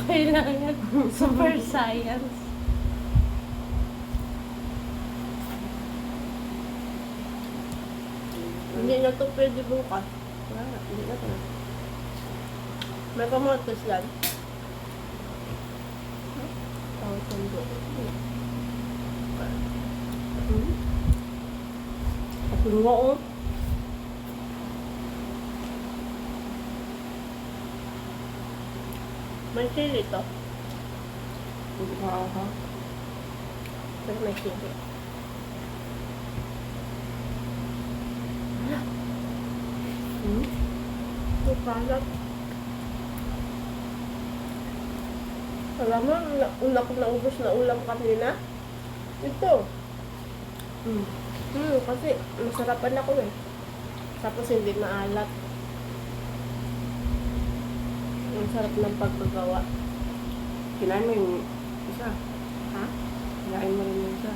Kailangan. Super science. Hindi na to pwede bukas. Wala, hindi na to. May kamotes yan. Oh, sundo. At yung oo. May chili to. Hindi ka aha. Pero may chili. Ito kalat. Alam mo, una ko naubos na ulam kanina. Ito. Kasi masarapan ako eh. Tapos hindi maalat. Ang sarap ng pagkagawa. Kinain mo yung isa. Ha? Kinain mo rin yung isa.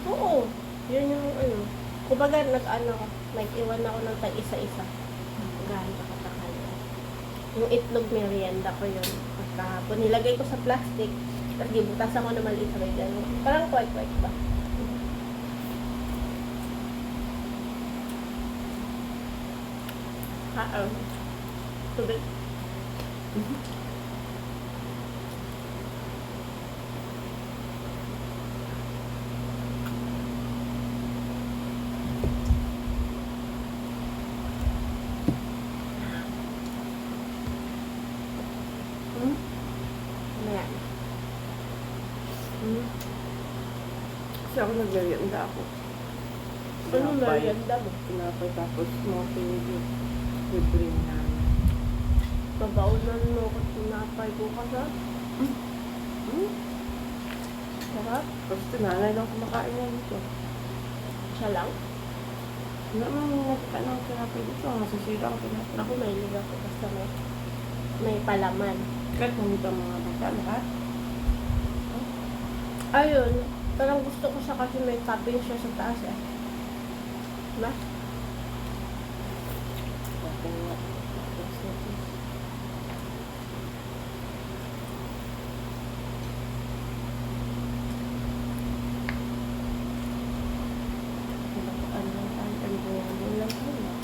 Oo. Yun yung ano. Kumbaga nag-ano ko. Nag-iwan ako ng tag-isa-isa. Gahan ka katakal. Yung itlog merienda ko yun. Pagkahapon. Nilagay ko sa plastic. Tapos gibutasan ko na maliit sa gano'n. Parang white ba? Tubig. Ayan. Kasi ako nag-merienda ako. Ano merienda mo? Tinapay tapos mga pinigil. Libre na. Babaunan mo kasi tinapay ko kasi. Sarap. Tapos tinanay lang kumakain yan dito. Siya lang. Wala mo nakita ng tinapay dito. Masasira ang tinapay. Ako may liga ko basta may palaman. Kahit nandito ang mga bata, lahat. Ayun. Parang gusto ko siya kasi may topping siya sa taas eh. Diba? Okay nga.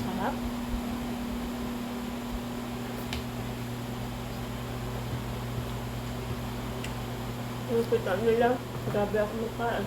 Sarap. Yung kita nila, grabe ako magkaan.